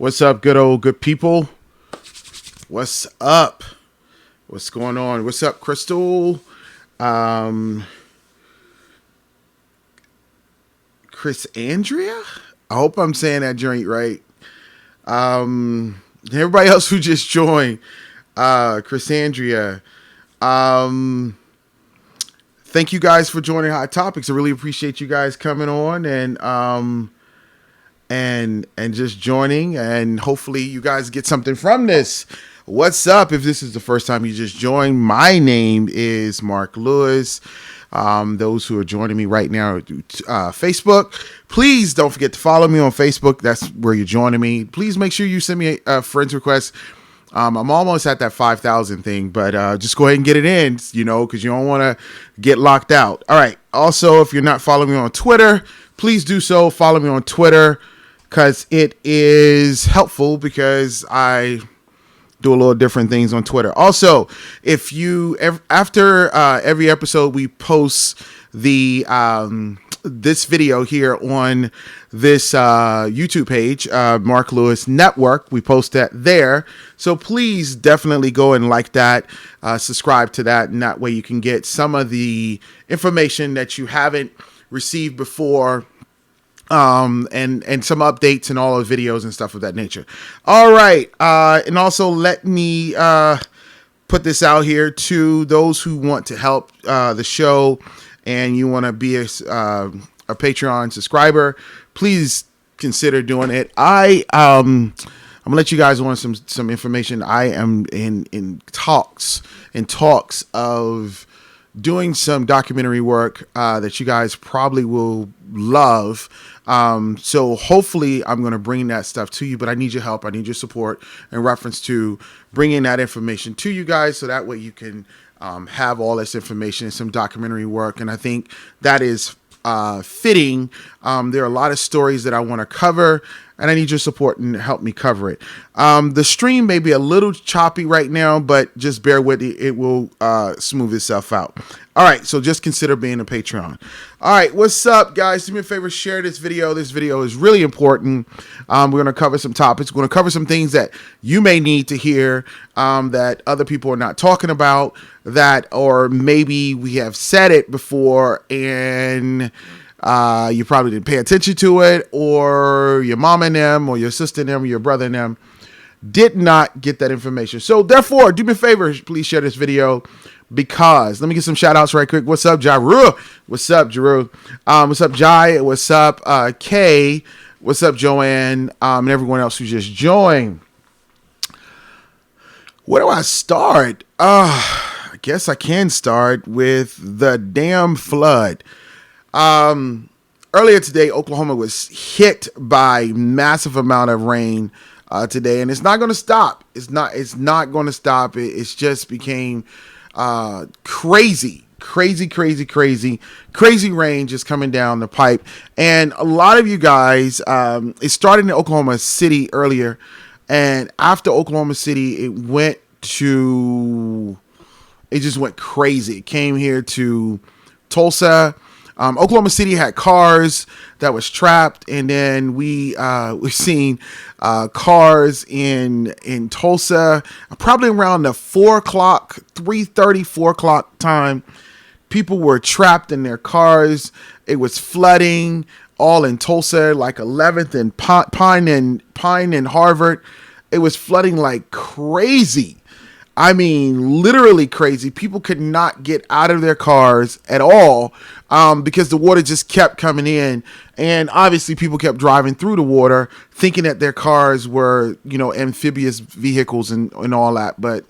What's up, good people? What's up? What's going on? What's up, Crystal? Chris Andrea? I hope I'm saying that joint right. Everybody else who just joined, Chris Andrea. Thank you guys for joining Hot Topics. I really appreciate you guys coming on and just joining, and hopefully you guys get something from this. What's up? If this is the first time you just joined, my name is Mark Lewis. Those who are joining me right now, Facebook, please don't forget to follow me on Facebook. That's where you're joining me. Please make sure you send me a friend's request. I'm almost at that 5,000 thing, but just go ahead and get it in, because you don't want to get locked out. All right. Also, if you're not following me on Twitter, please do so. Follow me on Twitter because it is helpful, because I do a little different things on Twitter. Also, if you after every episode, we post the this video here on this YouTube page, Mark Lewis Network. We post that there. So please definitely go and like that, subscribe to that, and that way you can get some of the information that you haven't received before, and some updates and all the videos and stuff of that nature. All right. And also let me put this out here to those who want to help the show, and you want to be a Patreon subscriber. Please consider doing it. I'm gonna let you guys on some information. I am in talks of doing some documentary work that you guys probably will love. So hopefully I'm going to bring that stuff to you, but I need your help. I need your support in reference to bringing that information to you guys, so that way you can have all this information and some documentary work. And I think that is fitting. There are a lot of stories that I want to cover, and I need your support and help me cover it. The stream may be a little choppy right now, but just bear with it. It will smooth itself out. All right, so just consider being a Patreon. All right, what's up, guys? Do me a favor, share this video. This video is really important. We're going to cover some topics. We're going to cover some things that you may need to hear, that other people are not talking about, or maybe we have said it before and you probably didn't pay attention to it, or your mom and them, or your sister and them, or your brother and them did not get that information. So therefore, do me a favor, please share this video, because let me get some shout outs right quick. What's up, Jaru? What's up, Jaru? What's up, Jai? What's up, Kay? What's up, Joanne? And everyone else who just joined. Where do I start? I guess I can start with the damn flood. Earlier today, Oklahoma was hit by massive amount of rain today, and it's not going to stop. It's not going to stop. It's just became crazy rain just coming down the pipe. And a lot of you guys, it started in Oklahoma City earlier, and after Oklahoma City, it just went crazy. It came here to Tulsa. Oklahoma City had cars that was trapped, and then we've seen cars in Tulsa probably around the 3:30, 4 o'clock time. People were trapped in their cars. It was flooding all in Tulsa, like 11th and Pine and Harvard. It was flooding like crazy. I mean, literally crazy. People could not get out of their cars at all, because the water just kept coming in. And obviously people kept driving through the water thinking that their cars were, amphibious vehicles and all that. But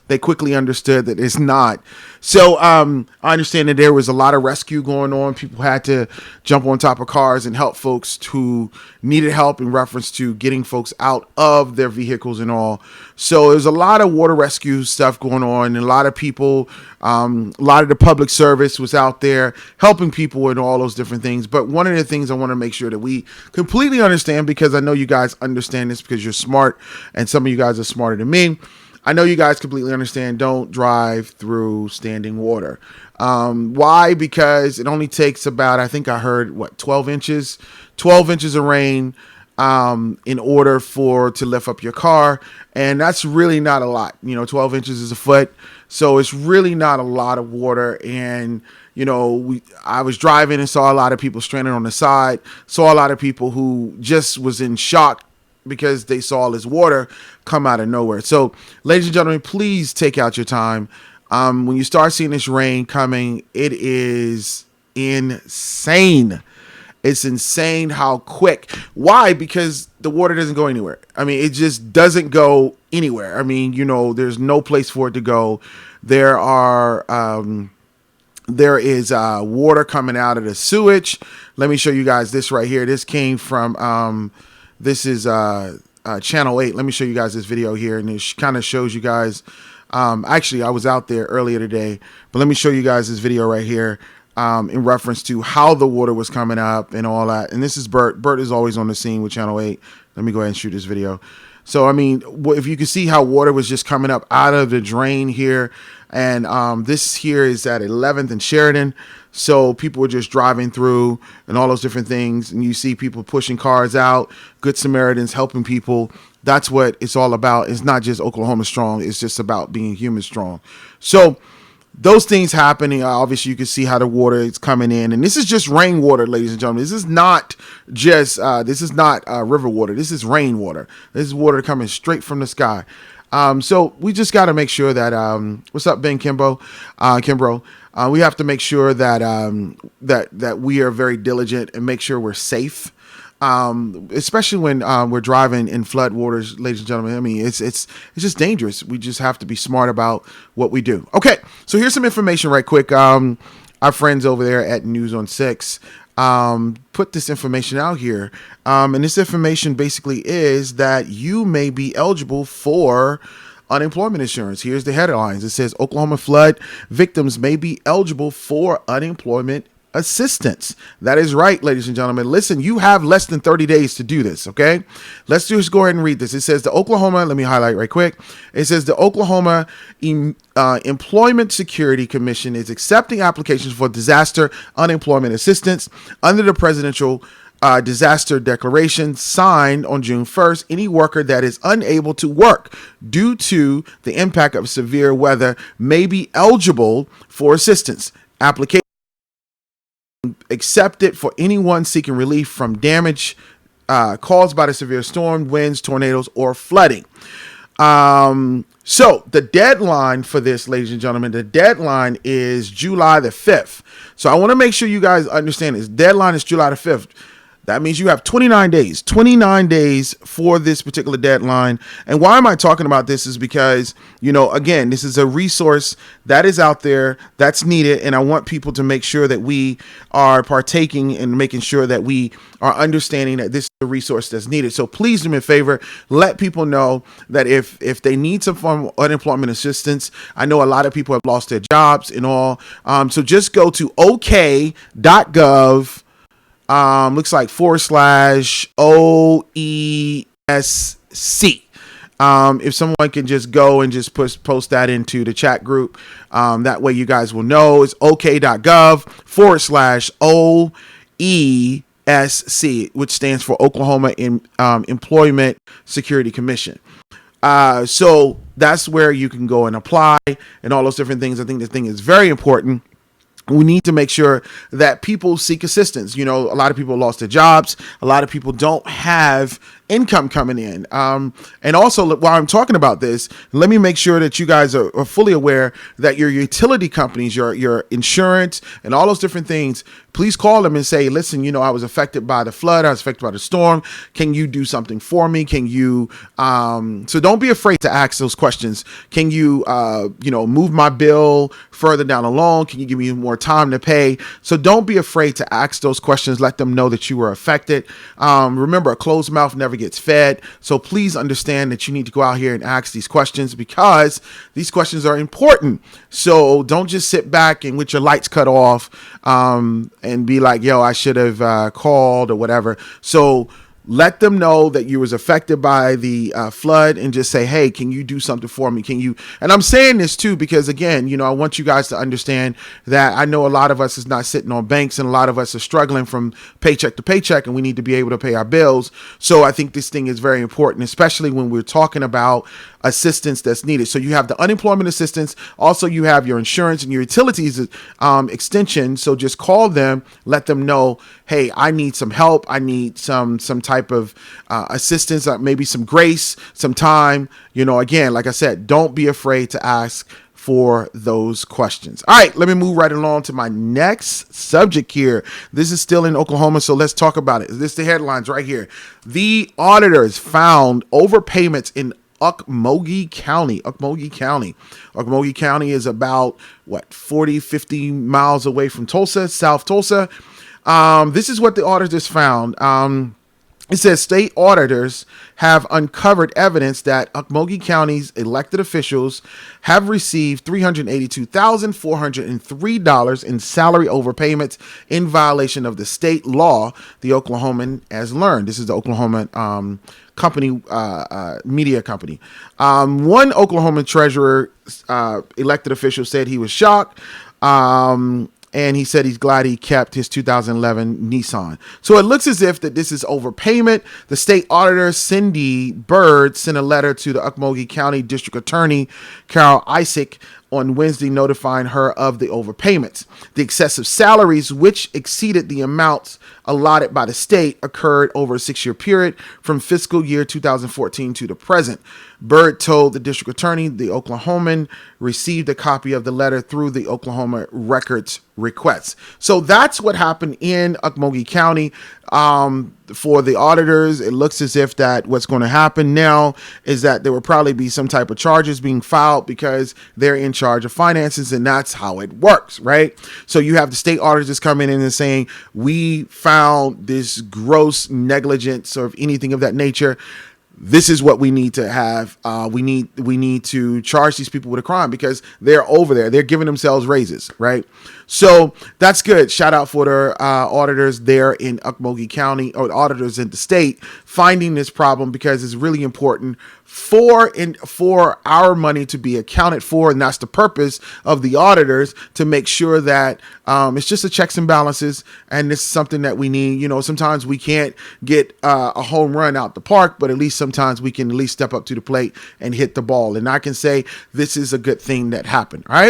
they quickly understood that it's not. So I understand that there was a lot of rescue going on. People had to jump on top of cars and help folks who needed help in reference to getting folks out of their vehicles and all. So there's a lot of water rescue stuff going on, and a lot of people, a lot of the public service was out there helping people and all those different things. But one of the things I want to make sure that we completely understand, because I know you guys understand this because you're smart, and some of you guys are smarter than me. I know you guys completely understand. Don't drive through standing water. Why? Because it only takes about, I think I heard, 12 inches of rain in order to lift up your car. And that's really not a lot. 12 inches is a foot. So it's really not a lot of water. And, I was driving and saw a lot of people stranded on the side, saw a lot of people who just was in shock because they saw all this water come out of nowhere. So, ladies and gentlemen, please take out your time. When you start seeing this rain coming, it is insane. It's insane how quick. Why? Because the water doesn't go anywhere. I mean, it just doesn't go anywhere. I mean, there's no place for it to go. There is water coming out of the sewage. Let me show you guys this right here. This came from, this is Channel 8. Let me show you guys this video here. And it kind of shows you guys, actually, I was out there earlier today, but let me show you guys this video right here. In reference to how the water was coming up and all that. And this is Bert. Bert is always on the scene with Channel 8. Let me go ahead and shoot this video. So, I mean, if you can see how water was just coming up out of the drain here. And this here is at 11th and Sheridan. So people were just driving through and all those different things. And you see people pushing cars out, Good Samaritans helping people. That's what it's all about. It's not just Oklahoma strong. It's just about being human strong. So those things happening, obviously you can see how the water is coming in. And this is just rainwater, ladies and gentlemen. This is not just, river water. This is rainwater. This is water coming straight from the sky. So we just got to make sure that, what's up, Ben Kimbrough? We have to make sure that, that we are very diligent and make sure we're safe. Especially when we're driving in flood waters, ladies and gentlemen. I mean, it's just dangerous. We just have to be smart about what we do. Okay, so here's some information right quick. Our friends over there at News on 6 put this information out here. And this information basically is that you may be eligible for unemployment insurance. Here's the headlines. It says Oklahoma flood victims may be eligible for unemployment assistance. That is right, ladies and gentlemen. Listen, you have less than 30 days to do this, okay? Let's just go ahead and read this. It says the Oklahoma, let me highlight right quick. It says the Oklahoma Employment Security Commission is accepting applications for disaster unemployment assistance under the presidential disaster declaration signed on June 1st. Any worker that is unable to work due to the impact of severe weather may be eligible for assistance. Application accepted for anyone seeking relief from damage caused by the severe storm, winds, tornadoes, or flooding. So the deadline for this, ladies and gentlemen, the deadline is July the 5th. So I want to make sure you guys understand this. Deadline is July the 5th. That means you have 29 days for this particular deadline. And why am I talking about this is because, again, this is a resource that is out there that's needed. And I want people to make sure that we are partaking and making sure that we are understanding that this is a resource that's needed. So please do me a favor, let people know that if they need some form of unemployment assistance, I know a lot of people have lost their jobs and all. So just go to ok.gov. Looks like /OESC. If someone can just go and just post that into the chat group, that way you guys will know. It's ok.gov/OESC, which stands for Oklahoma Employment Security Commission. So that's where you can go and apply and all those different things. I think this thing is very important. We need to make sure that people seek assistance. A lot of people lost their jobs. A lot of people don't have income coming in. And also, while I'm talking about this, let me make sure that you guys are fully aware that your utility companies, your insurance, and all those different things, please call them and say, listen, I was affected by the flood. I was affected by the storm. Can you do something for me? Can you, so don't be afraid to ask those questions. Can you, move my bill further down the loan? Can you give me more time to pay? So don't be afraid to ask those questions. Let them know that you were affected. Remember, a closed mouth never gets fed. So please understand that you need to go out here and ask these questions because these questions are important. So don't just sit back and with your lights cut off, and be like, yo, I should have called or whatever. So let them know that you was affected by the flood, and just say, hey, can you do something for me? Can you? And I'm saying this too because, again, I want you guys to understand that I know a lot of us is not sitting on banks, and a lot of us are struggling from paycheck to paycheck, and we need to be able to pay our bills. So I think this thing is very important, especially when we're talking about assistance that's needed. So you have the unemployment assistance. Also, you have your insurance and your utilities extension. So just call them, let them know, hey, I need some help. I need some type of assistance, maybe some grace, some time. Again, like I said, don't be afraid to ask for those questions. All right, let me move right along to my next subject here. This is still in Oklahoma, so let's talk about it. This is the headlines right here. The auditors found overpayments in Okmulgee County. Okmulgee County is about 50 miles away from Tulsa, South Tulsa. This is what the auditors found. It says state auditors have uncovered evidence that Okmulgee County's elected officials have received $382,403 in salary overpayments in violation of the state law, the Oklahoman has learned. This is the Oklahoma company, media company. One Oklahoma treasurer, elected official, said he was shocked. And he said he's glad he kept his 2011 Nissan. So it looks as if that this is overpayment. The state auditor, Cindy Bird, sent a letter to the Okmulgee County District Attorney, Kyle Lowry, on Wednesday, notifying her of the overpayments. The excessive salaries, which exceeded the amounts allotted by the state, occurred over a 6-year period from fiscal year 2014 to the present. Bird told the district attorney the Oklahoman received a copy of the letter through the Oklahoma records requests. So that's what happened in Okmulgee County. For the auditors, it looks as if that what's going to happen now is that there will probably be some type of charges being filed because they're in charge of finances, and that's how it works, right? So you have the state auditors coming in and saying, we found this gross negligence or anything of that nature. This is what we need to have. We need to charge these people with a crime because they're over there. They're giving themselves raises, right? So that's good. Shout out for the auditors there in Okmulgee County, or auditors in the state, finding this problem, because it's really important for our money to be accounted for, and that's the purpose of the auditors, to make sure that it's just a checks and balances, and this is something that we need. Sometimes we can't get a home run out the park, but at least sometimes we can at least step up to the plate and hit the ball. And I can say this is a good thing that happened. All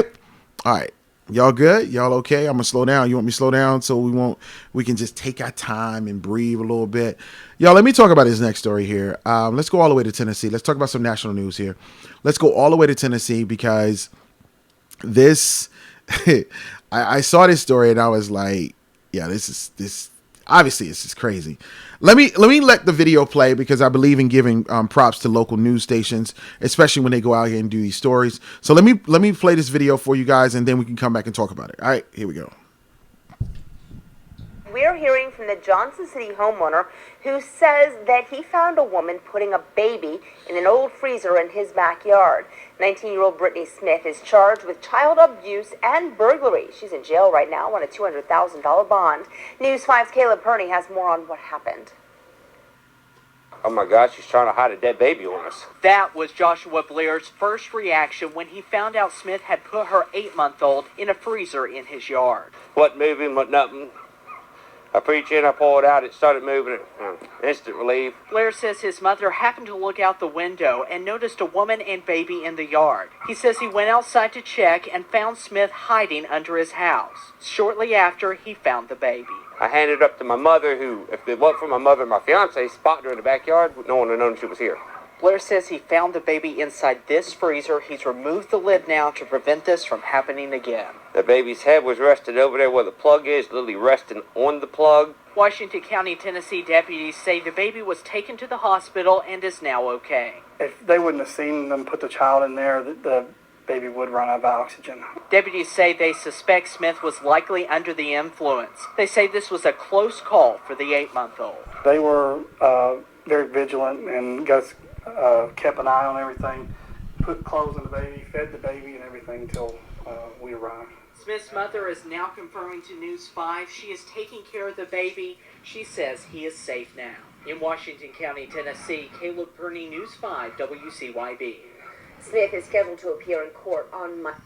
right. Y'all good? Y'all okay? I'm gonna slow down. You want me to slow down so we can just take our time and breathe a little bit. Y'all, let me talk about this next story here. Let's go all the way to Tennessee. Let's talk about some national news here. Let's go all the way to Tennessee, because this I saw this story and I was like, yeah, this obviously this is crazy. Let me let the video play, because I believe in giving props to local news stations, especially when they go out here and do these stories. So let me play this video for you guys, and then we can come back and talk about it. All right, here we go. We're hearing from the Johnson City homeowner who says that he found a woman putting a baby in an old freezer in his backyard. 19-year-old Brittany Smith is charged with child abuse and burglary. She's in jail right now on a $200,000 bond. News 5's Caleb Perney has more on what happened. Oh my gosh, she's trying to hide a dead baby on us. That was Joshua Blair's first reaction when he found out Smith had put her 8-month-old in a freezer in his yard. Wasn't moving, wasn't nothing. I reached in, I pulled it out, it started moving. Instant relief. Blair says his mother happened to look out the window and noticed a woman and baby in the yard. He says he went outside to check and found Smith hiding under his house. Shortly after, he found the baby. I handed it up to my mother, who, if it wasn't for my mother and my fiance spotting her in the backyard, no one would have known she was here. Blair says he found the baby inside this freezer. He's removed the lid now to prevent this from happening again. The baby's head was rested over there where the plug is, literally resting on the plug. Washington County, Tennessee deputies say the baby was taken to the hospital and is now okay. If they wouldn't have seen them put the child in there, the baby would run out of oxygen. Deputies say they suspect Smith was likely under the influence. They say this was a close call for the 8-month-old. They were very vigilant and kept an eye on everything, put clothes on the baby, fed the baby and everything until we arrived. Smith's mother is now confirming to News 5 she is taking care of the baby. She says he is safe now. In Washington County, Tennessee, Caleb Perney, News 5, WCYB. Smith is scheduled to appear in court on Monday.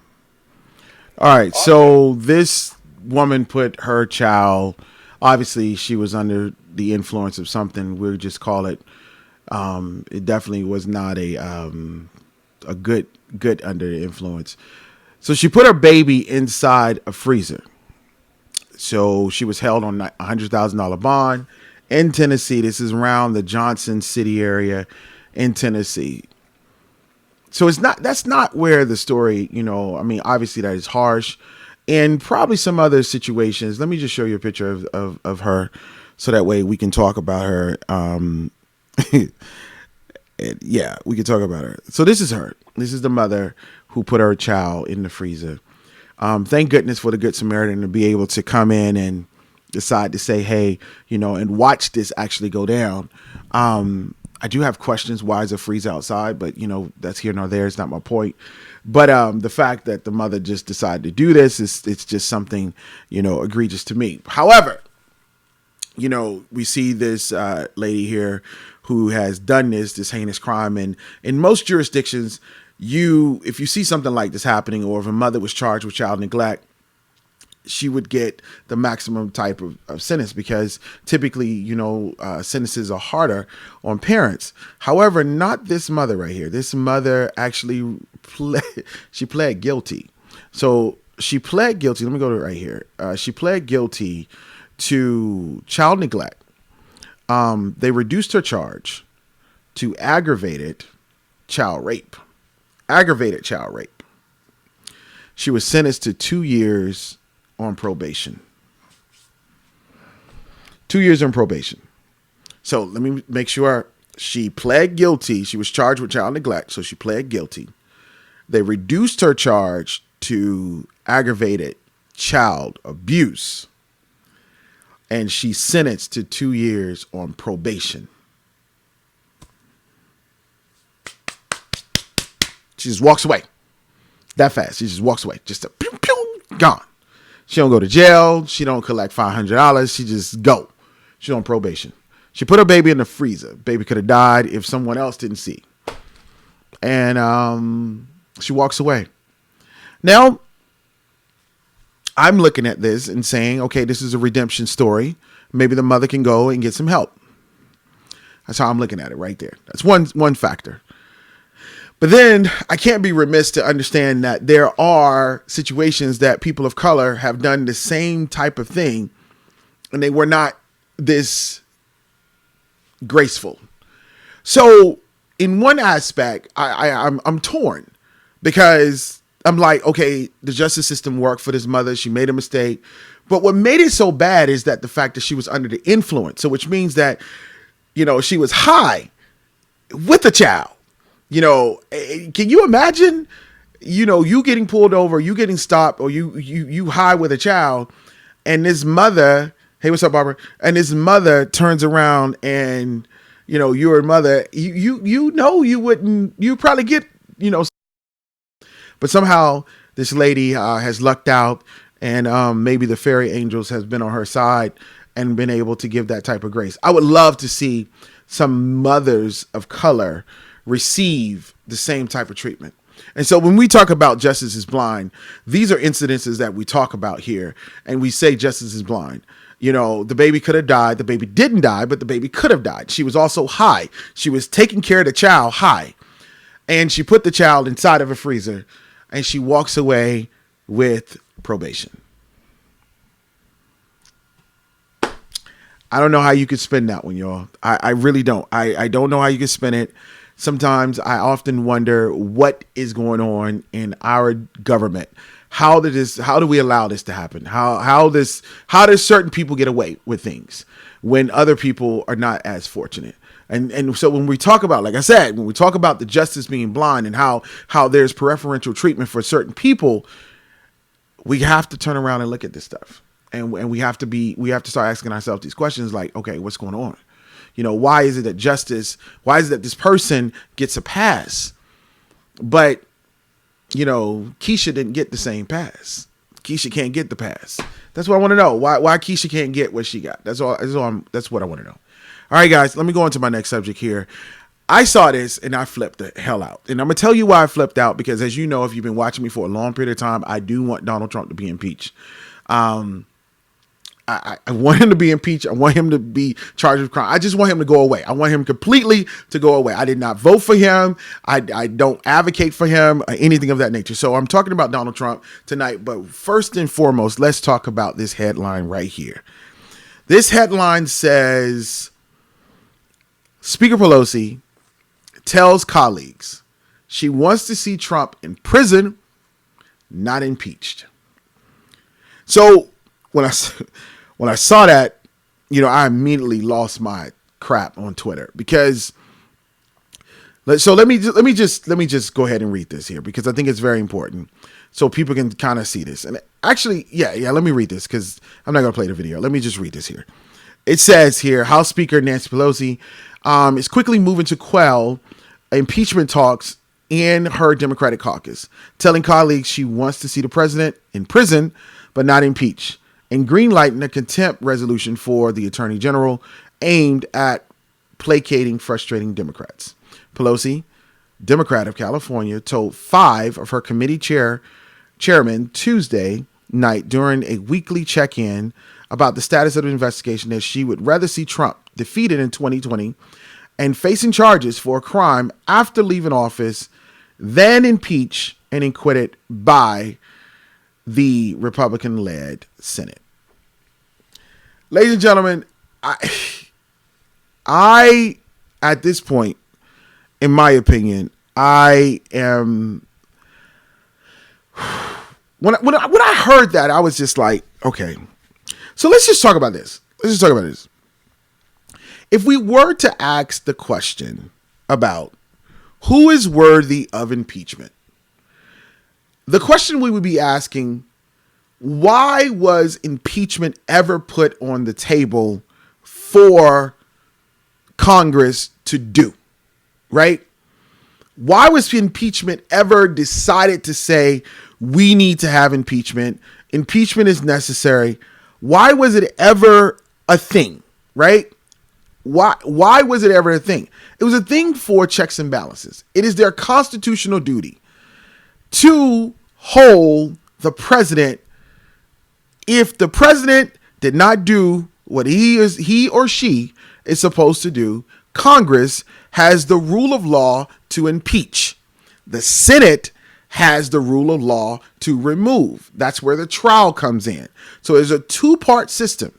All right, so this woman put her child, obviously she was under the influence of something. We'll just call it, it definitely was not a good under the influence. So she put her baby inside a freezer. So she was held on a $100,000 bond in Tennessee. This is around the Johnson City area in Tennessee. So that's not where the story, I mean, obviously that is harsh, and probably some other situations. Let me just show you a picture of her so that way we can talk about her. Yeah, we can talk about her. So this is her. This is the mother who put her child in the freezer. Thank goodness for the Good Samaritan to be able to come in and decide to say, hey, and watch this actually go down. I do have questions. Why is a freezer outside? But, that's here nor there. It's not my point. But the fact that the mother just decided to do this, it's just something, egregious to me. However, we see this lady here who has done this heinous crime. And in most jurisdictions, if you see something like this happening, or if a mother was charged with child neglect, she would get the maximum type of sentence, because typically, sentences are harder on parents. However, not this mother right here. This mother actually pled guilty. So she pled guilty. Let me go to it right here. She pled guilty to child neglect. They reduced her charge to aggravated child rape. Aggravated child rape. She was sentenced to 2 years on probation. 2 years on probation. So let me make sure. She pled guilty. She was charged with child neglect, so she pled guilty. They reduced her charge to aggravated child abuse, and she's sentenced to 2 years on probation. She just walks away. That fast. She just walks away. Just a pew, pew, gone. She don't go to jail. She don't collect $500. She just go. She's on probation. She put her baby in the freezer. Baby could have died if someone else didn't see. And she walks away. Now, I'm looking at this and saying, okay, this is a redemption story. Maybe the mother can go and get some help. That's how I'm looking at it right there. That's one factor. But then I can't be remiss to understand that there are situations that people of color have done the same type of thing, and they were not this graceful. So in one aspect, I'm torn, because I'm like, okay, the justice system worked for this mother. She made a mistake. But what made it so bad is that the fact that she was under the influence. So which means that, she was high with the child. Can you imagine, you getting pulled over, you getting stopped, or you high with a child, and this mother, hey, what's up, Barbara? And this mother turns around and, your mother, you wouldn't, you probably get, but somehow this lady has lucked out, and maybe the fairy angels has been on her side and been able to give that type of grace. I would love to see some mothers of color receive the same type of treatment. And so when we talk about justice is blind, these are incidences that we talk about here, and we say justice is blind. The baby could have died. The baby didn't die, but the baby could have died. She was also high. She was taking care of the child high, and she put the child inside of a freezer, and she walks away with probation. I don't know how you could spin that one, y'all. I really don't. I don't know how you could spin it. Sometimes I often wonder what is going on in our government. How do we allow this to happen? How does certain people get away with things when other people are not as fortunate? And so when we talk about, like I said, when we talk about the justice being blind and how there's preferential treatment for certain people, we have to turn around and look at this stuff. And we have to start asking ourselves these questions like, okay, what's going on? Why is it that this person gets a pass, but, Keisha didn't get the same pass? Keisha can't get the pass. That's what I want to know. Why Keisha can't get what she got. That's what I want to know. All right, guys, let me go on to my next subject here. I saw this and I flipped the hell out. And I'm going to tell you why I flipped out, because as you know, if you've been watching me for a long period of time, I do want Donald Trump to be impeached. I want him to be impeached. I want him to be charged with crime. I just want him to go away. I want him completely to go away. I did not vote for him. I don't advocate for him or anything of that nature. So I'm talking about Donald Trump tonight. But first and foremost, let's talk about this headline right here. This headline says, Speaker Pelosi tells colleagues she wants to see Trump in prison, not impeached. So when I saw that, I immediately lost my crap on Twitter, because let me just go ahead and read this here, because I think it's very important so people can kind of see this. And actually, let me read this, because I'm not going to play the video. Let me just read this here. It says here, House Speaker Nancy Pelosi is quickly moving to quell impeachment talks in her Democratic caucus, telling colleagues she wants to see the president in prison, but not impeached, and greenlighting a contempt resolution for the attorney general aimed at placating frustrating Democrats. Pelosi, Democrat of California, told 5 of her committee chairmen Tuesday night during a weekly check-in about the status of the investigation that she would rather see Trump defeated in 2020 and facing charges for a crime after leaving office than impeached and acquitted by the Republican-led Senate. Ladies and gentlemen, I at this point, in my opinion, I am. When I heard that, I was just like, okay. So let's just talk about this. If we were to ask the question about who is worthy of impeachment, the question we would be asking, why was impeachment ever put on the table for Congress to do, right? Why was impeachment ever decided to say we need to have impeachment? Impeachment is necessary. Why was it ever a thing, right? Why was it ever a thing? It was a thing for checks and balances. It is their constitutional duty to hold the president. If the president did not do what he or she is supposed to do, Congress has the rule of law to impeach. The Senate has the rule of law to remove. That's where the trial comes in. So there's a 2-part system.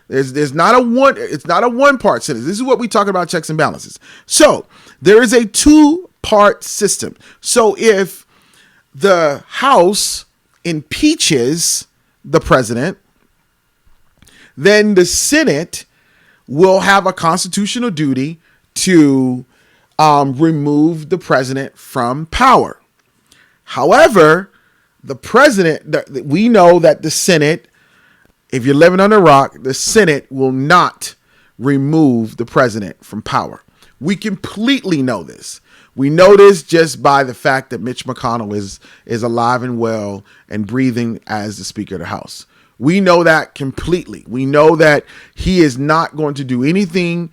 There's not a one. It's not a 1-part sentence. This is what we talk about, checks and balances. So there is a 2-part system. So if the House impeaches the president, then the Senate will have a constitutional duty to remove the president from power. However, the president, we know that the Senate, if you're living under a rock, the Senate will not remove the president from power. We completely know this. We know this just by the fact that Mitch McConnell is alive and well and breathing as the Speaker of the House. We know that completely. We know that he is not going to do anything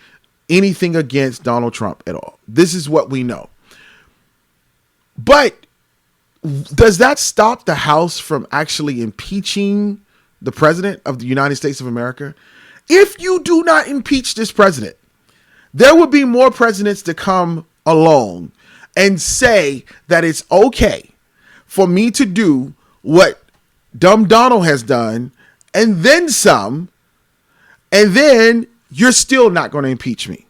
against Donald Trump at all. This is what we know. But does that stop the House from actually impeaching the president of the United States of America? If you do not impeach this president, there will be more presidents to come along and say that it's okay for me to do what dumb Donald has done and then some, and then you're still not going to impeach me.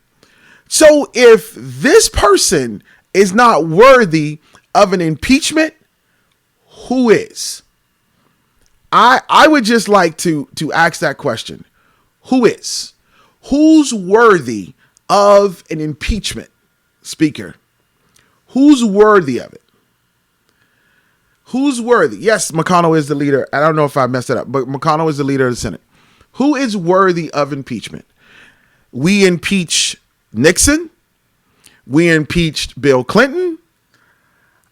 So if this person is not worthy of an impeachment, who is? I would just like to ask that question. Who is? Who's worthy of an impeachment, Speaker? Who's worthy of it? Who's worthy? Yes, McConnell is the leader. I don't know if I messed it up, but McConnell is the leader of the Senate. Who is worthy of impeachment? We impeach Nixon. We impeached Bill Clinton.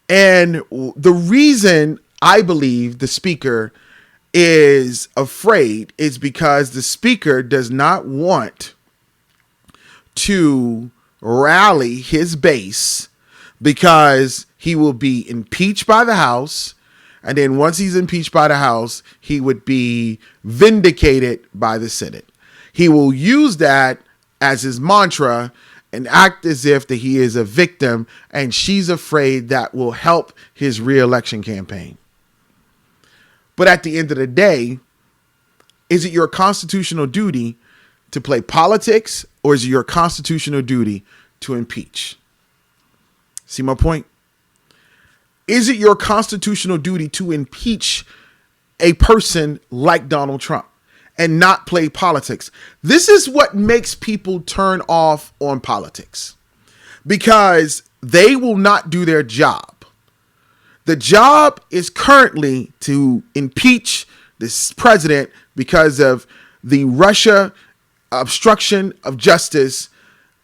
And the reason I believe the Speaker is afraid is because the speaker does not want to rally his base, because he will be impeached by the House. And then once he's impeached by the House, he would be vindicated by the Senate. He will use that as his mantra and act as if that he is a victim, and she's afraid that will help his reelection campaign. But at the end of the day, is it your constitutional duty to play politics, or is it your constitutional duty to impeach? See my point? Is it your constitutional duty to impeach a person like Donald Trump and not play politics? This is what makes people turn off on politics, because they will not do their job. The job is currently to impeach this president because of the Russia obstruction of justice.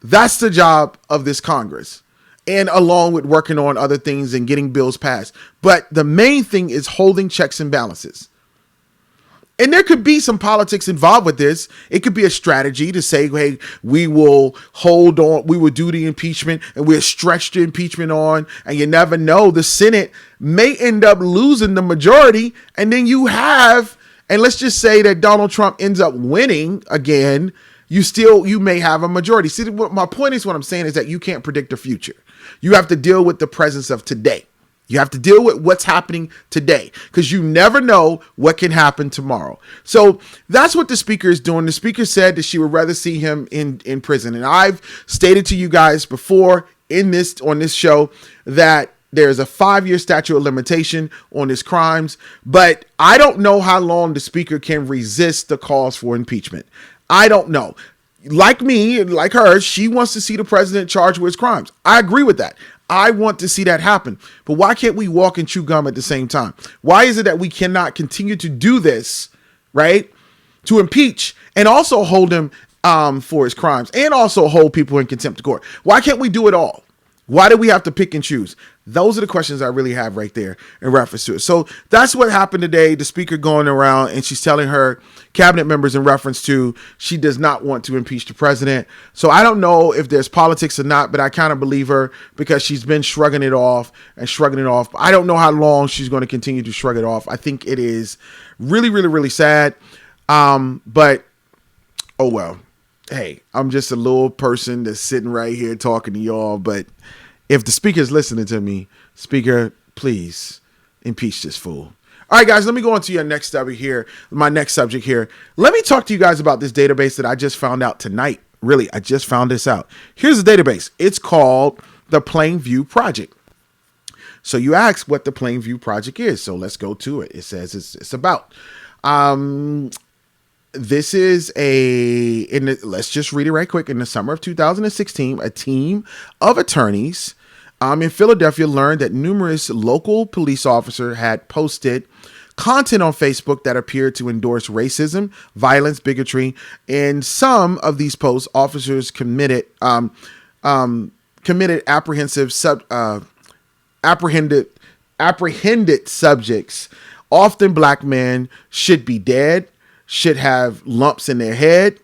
That's the job of this Congress, and along with working on other things and getting bills passed. But the main thing is holding checks and balances. And there could be some politics involved with this. It could be a strategy to say, hey, we will hold on, we will do the impeachment, and we'll stretch the impeachment on. And you never know, the Senate may end up losing the majority. And then you have, and let's just say that Donald Trump ends up winning again, you may have a majority. See, my point is, what I'm saying is that you can't predict the future. You have to deal with the presence of today. You have to deal with what's happening today, because you never know what can happen tomorrow. So that's what the speaker is doing. The speaker said that she would rather see him in prison. And I've stated to you guys before on this show that there's a 5-year statute of limitation on his crimes, but I don't know how long the speaker can resist the calls for impeachment. I don't know. Like me and like her, she wants to see the president charged with his crimes. I agree with that. I want to see that happen. But why can't we walk and chew gum at the same time? Why is it that we cannot continue to do this, right? To impeach and also hold him for his crimes, and also hold people in contempt of court. Why can't we do it all? Why do we have to pick and choose? Those are the questions I really have right there in reference to it. So that's what happened today. The speaker going around and she's telling her cabinet members in reference to she does not want to impeach the president. So I don't know if there's politics or not, but I kind of believe her, because she's been shrugging it off. I don't know how long she's going to continue to shrug it off. I think it is really, really, really sad. But oh well. Hey, I'm just a little person that's sitting right here talking to y'all. But if the speaker's listening to me, speaker, please impeach this fool. All right, guys, let me go on to your next subject here. My next subject here. Let me talk to you guys about this database that I just found out tonight. Really, I just found this out. Here's the database. It's called the Plainview Project. So you ask what the Plainview Project is. So let's go to it. It says it's about. This is let's just read it right quick. In the summer of 2016, a team of attorneys in Philadelphia learned that numerous local police officers had posted content on Facebook that appeared to endorse racism, violence, bigotry. In some of these posts, officers committed apprehended subjects, often black men, should be dead, should have lumps in their head.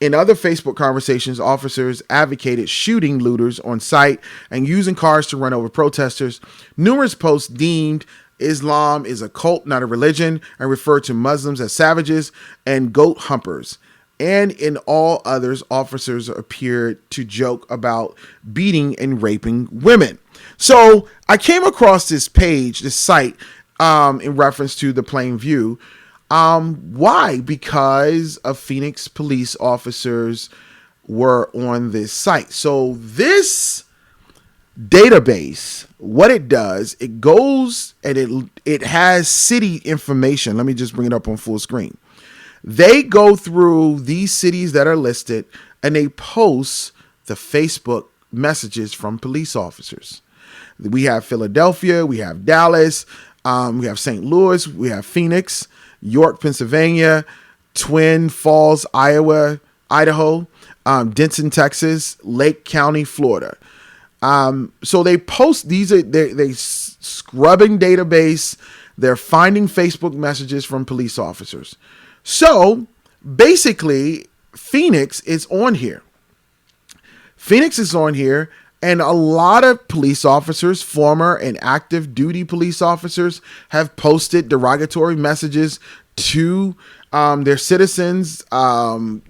In other Facebook conversations, officers advocated shooting looters on sight and using cars to run over protesters. Numerous posts deemed Islam is a cult, not a religion, and referred to Muslims as savages and goat humpers. And in all others, officers appeared to joke about beating and raping women. So I came across this page, this site, in reference to the Plainview. Why? Because of Phoenix police officers were on this site. So this database, what it does, it goes and it has city information. Let me just bring it up on full screen. They go through these cities that are listed and they post the Facebook messages from police officers. We have Philadelphia, we have Dallas, we have St. Louis, we have Phoenix, York, Pennsylvania, Twin Falls, Idaho, Denton, Texas, Lake County, Florida. So they post these. They scrubbing database. They're finding Facebook messages from police officers. So basically, Phoenix is on here. And a lot of police officers, former and active duty police officers, have posted derogatory messages to their citizens. And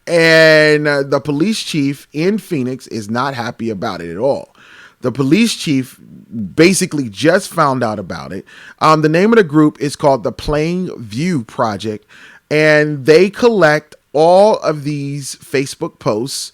the police chief in Phoenix is not happy about it at all. The police chief basically just found out about it. The name of the group is called the Plain View Project, and they collect all of these Facebook posts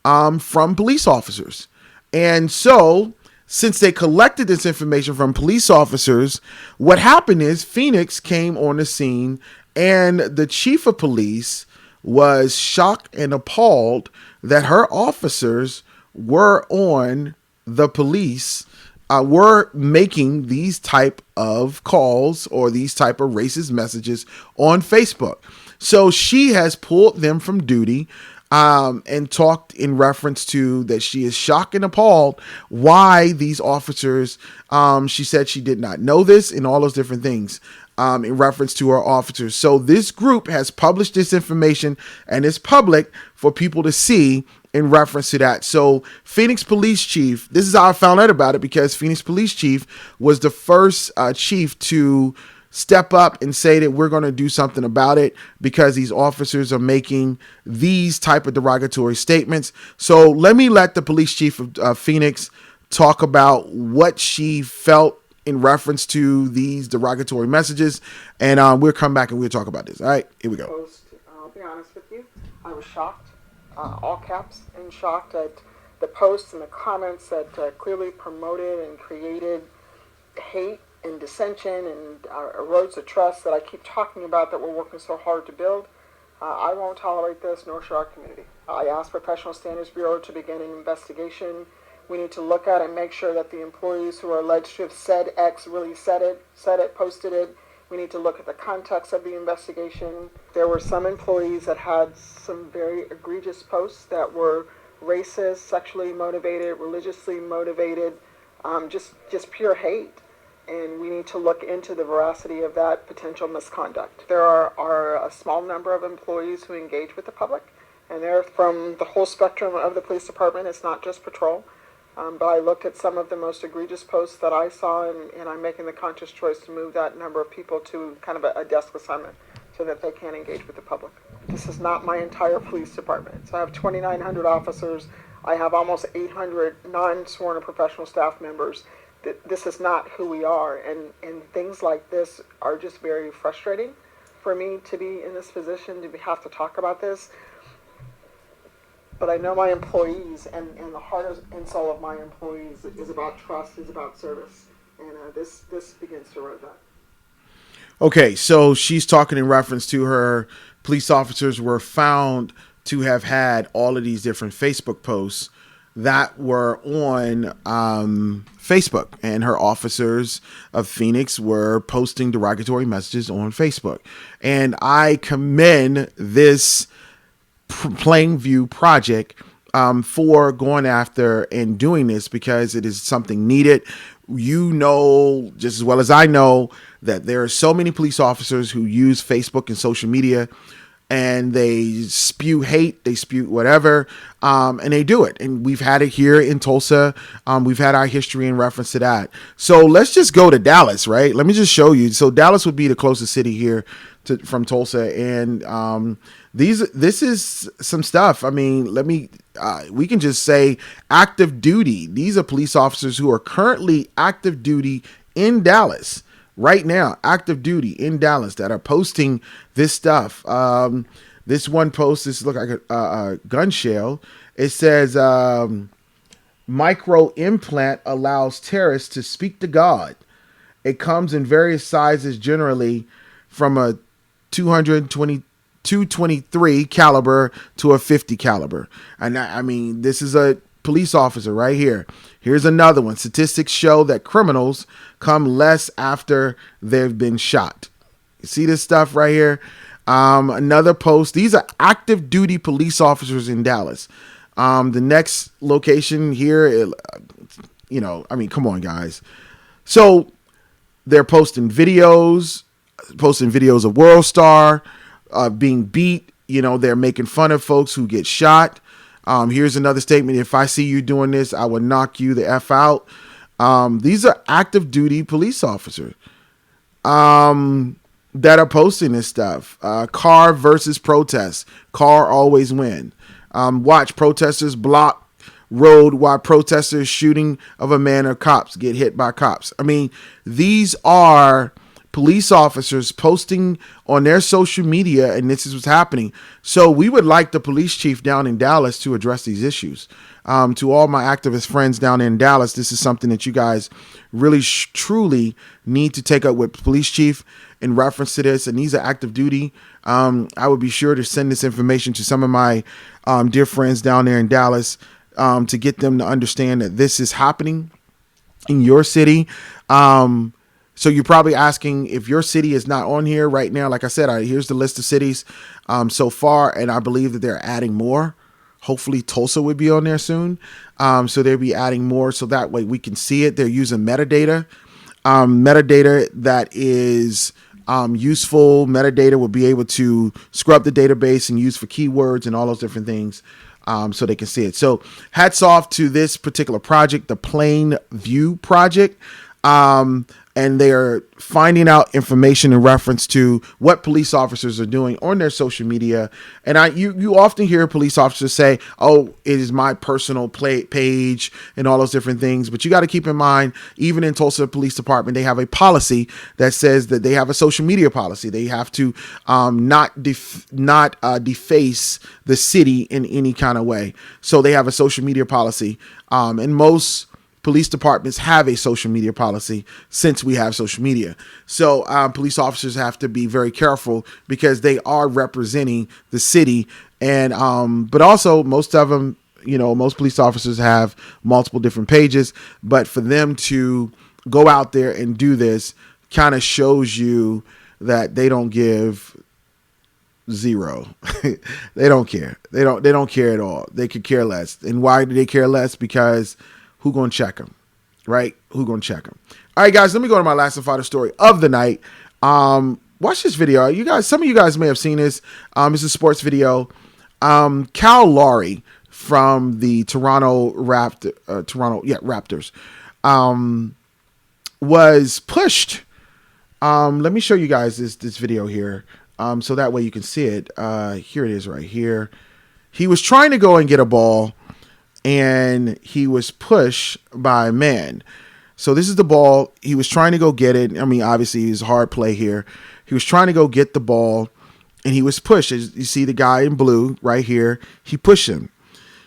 from police officers. And so, since they collected this information from police officers, what happened is Phoenix came on the scene, and the chief of police was shocked and appalled that her officers were on the police, were making these type of calls or these type of racist messages on Facebook. So she has pulled them from duty, and talked in reference to that she is shocked and appalled why these officers, she said she did not know this and all those different things in reference to her officers. So this group has published this information and it's public for people to see in reference to that. So Phoenix Police Chief, this is how I found out about it, because Phoenix Police Chief was the first chief to step up and say that we're going to do something about it because these officers are making these type of derogatory statements. So let the police chief of Phoenix talk about what she felt in reference to these derogatory messages, and we'll come back and we'll talk about this. All right, here we go. I'll be honest with you, I was shocked, all caps, and shocked at the posts and the comments that clearly promoted and created hate and dissension and erodes the trust that I keep talking about that we're working so hard to build. I won't tolerate this, nor should our community. I asked Professional Standards Bureau to begin an investigation. We need to look at and make sure that the employees who are alleged to have said X really said it, posted it. We need to look at the context of the investigation. There were some employees that had some very egregious posts that were racist, sexually motivated, religiously motivated, just pure hate. And we need to look into the veracity of that potential misconduct. There are a small number of employees who engage with the public, and they're from the whole spectrum of the police department. It's not just patrol. But I looked at some of the most egregious posts that I saw, and I'm making the conscious choice to move that number of people to kind of a desk assignment so that they can engage with the public. This is not my entire police department. So I have 2,900 officers. I have almost 800 non-sworn or professional staff members. This is not who we are, and things like this are just very frustrating for me to be in this position, to have to talk about this. But I know my employees, and the heart and soul of my employees is about trust, is about service, and this begins to erode that. Okay, so she's talking in reference to her police officers were found to have had all of these different Facebook posts that were on Facebook, and her officers of Phoenix were posting derogatory messages on Facebook. And I commend this Plain View Project for going after and doing this, because it is something needed. You know just as well as I know that there are so many police officers who use Facebook and social media, and they spew hate, they spew whatever, and they do it. And we've had it here in Tulsa. We've had our history in reference to that. So let's just go to Dallas, right? Let me just show you. So Dallas would be the closest city here from Tulsa, and this is some stuff. I mean, we can just say active duty. These are police officers who are currently active duty in Dallas right now, active duty in Dallas, that are posting this stuff. This one post, this look like a gun shell. It says, micro implant allows terrorists to speak to God. It comes in various sizes, generally from a 223 caliber to a 50 caliber. And I mean, this is a police officer right here. Here's another one. Statistics show that criminals come less after they've been shot. You see this stuff right here? Another post. These are active duty police officers in Dallas. The next location here, I mean, come on, guys. So They're posting videos of World Star being beat. They're making fun of folks who get shot. Here's another statement. If I see you doing this, I will knock you the F out. These are active duty police officers that are posting this stuff. Car versus protest. Car always win. Watch protesters block road while protesters shooting of a man or cops get hit by cops. I mean, these are police officers posting on their social media, and this is what's happening. So we would like the police chief down in Dallas to address these issues. To all my activist friends down in Dallas, this is something that you guys really truly need to take up with police chief in reference to this. And these are active duty. I would be sure to send this information to some of my dear friends down there in Dallas to get them to understand that this is happening in your city. So you're probably asking if your city is not on here right now. Like I said, here's the list of cities so far, and I believe that they're adding more. Hopefully Tulsa would be on there soon. So they'll be adding more so that way we can see it. They're using metadata. Metadata that is useful. Metadata will be able to scrub the database and use for keywords and all those different things so they can see it. So hats off to this particular project, the Plain View Project. And they are finding out information in reference to what police officers are doing on their social media. And you often hear police officers say, oh, it is my personal page and all those different things. But you got to keep in mind, even in Tulsa Police Department, they have a policy that says that they have a social media policy. They have to not deface the city in any kind of way. So they have a social media policy. And most police departments have a social media policy since we have social media. So police officers have to be very careful because they are representing the city. And but also most of them, most police officers have multiple different pages. But for them to go out there and do this kind of shows you that they don't give zero. They don't care. They don't care at all. They could care less. And why do they care less? Because who gonna check them, right? Who gonna check them? All right, guys, let me go to my last and final story of the night. Watch this video. You guys, some of you guys may have seen this. It's a sports video. Kyle Lowry from the Raptors, was pushed. Let me show you guys this video here, so that way you can see it. Here it is right here. He was trying to go and get a ball, and he was pushed by a man. So this is the ball. He was trying to go get it. I mean, obviously, it was a hard play here. He was trying to go get the ball, and he was pushed. As you see the guy in blue right here, he pushed him.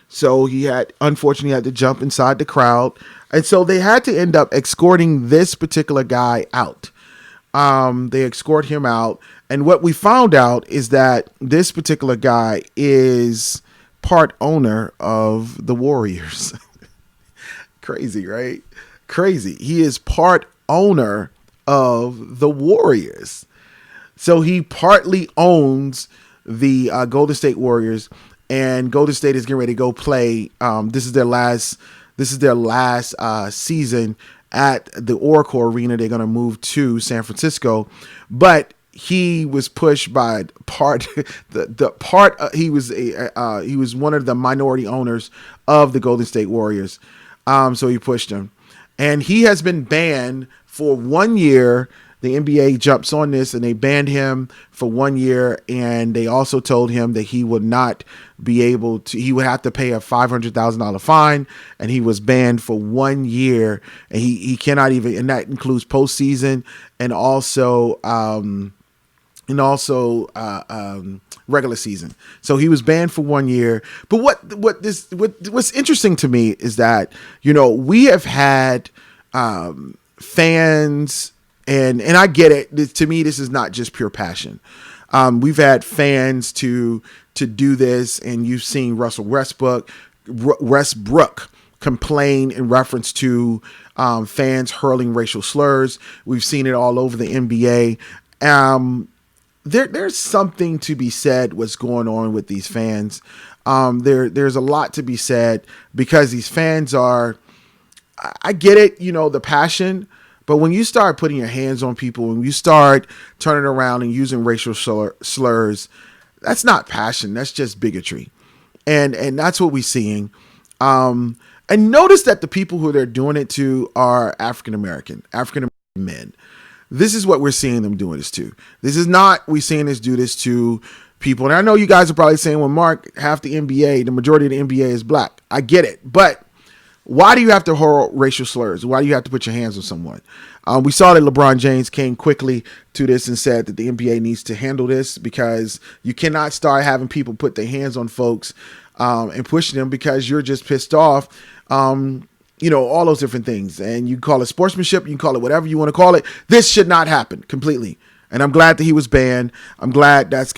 So he unfortunately had to jump inside the crowd. And so they had to end up escorting this particular guy out. They escort him out. And what we found out is that this particular guy is part owner of the Warriors. Crazy, right? Crazy. He is part owner of the Warriors. So he partly owns the Golden State Warriors, and Golden State is getting ready to go play. This is their last season at the Oracle Arena. They're going to move to San Francisco, but he was pushed by he was one of the minority owners of the Golden State Warriors. So he pushed him, and he has been banned for 1 year. The NBA jumps on this and they banned him for 1 year. And they also told him that he would not be able to, he would have to pay a $500,000 fine. And he was banned for 1 year, and he cannot even, and that includes postseason and also regular season. So he was banned for 1 year. But what's interesting to me is that, we have had fans, and I get it. To me, this is not just pure passion. We've had fans to do this, and you've seen Russell Westbrook complain in reference to fans hurling racial slurs. We've seen it all over the NBA. There's something to be said what's going on with these fans. There's a lot to be said because these fans are, I get it, the passion, But when you start putting your hands on people, when you start turning around and using racial slurs, that's not passion. That's just bigotry. And that's what we're seeing. And notice that the people who they're doing it to are African American men. This is what we're seeing them doing this to. This is not we seeing this do this to people. And I know you guys are probably saying, well, Mark, half the NBA, the majority of the NBA is black. I get it. But why do you have to hurl racial slurs? Why do you have to put your hands on someone? We saw that LeBron James came quickly to this and said that the NBA needs to handle this, because you cannot start having people put their hands on folks and pushing them because you're just pissed off. All those different things. And you call it sportsmanship, you can call it whatever you want to call it. This should not happen completely. And I'm glad that he was banned. I'm glad that's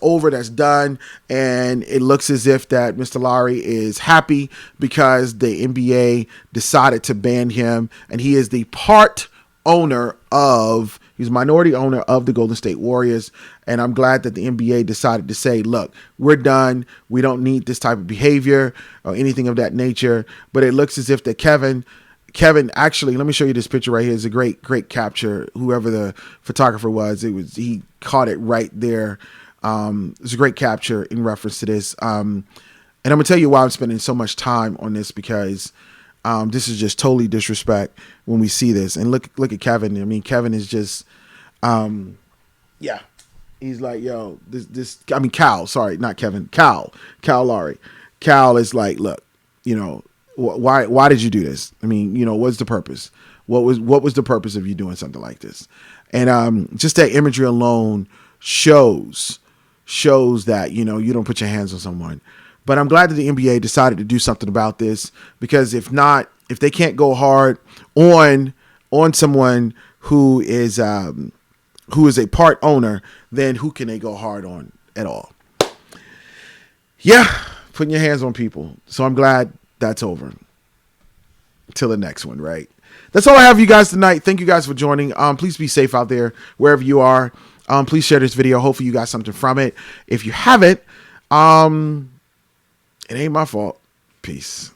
over, that's done. And it looks as if that Mr. Lowry is happy because the NBA decided to ban him. And he is the he's a minority owner of the Golden State Warriors. And I'm glad that the NBA decided to say, look, we're done. We don't need this type of behavior or anything of that nature. But it looks as if that Kevin, actually, let me show you this picture right here. It's a great capture. Whoever the photographer was, he caught it right there. It's a great capture in reference to this. And I'm gonna tell you why I'm spending so much time on this, because this is just totally disrespect when we see this. And look at Kevin. I mean, Kevin is just, he's like, yo, Kyle, sorry, not Kevin, Kyle Lowry. Kyle is like, look, why did you do this? I mean, what's the purpose? What was the purpose of you doing something like this? And just that imagery alone shows that, you don't put your hands on someone. But I'm glad that the NBA decided to do something about this, because if they can't go hard on someone who is a part owner, then who can they go hard on at all? Yeah, putting your hands on people. So I'm glad that's over. Till the next one, right? That's all I have for you guys tonight. Thank you guys for joining. Please be safe out there wherever you are. Please share this video. Hopefully you got something from it. If you haven't, it ain't my fault. Peace.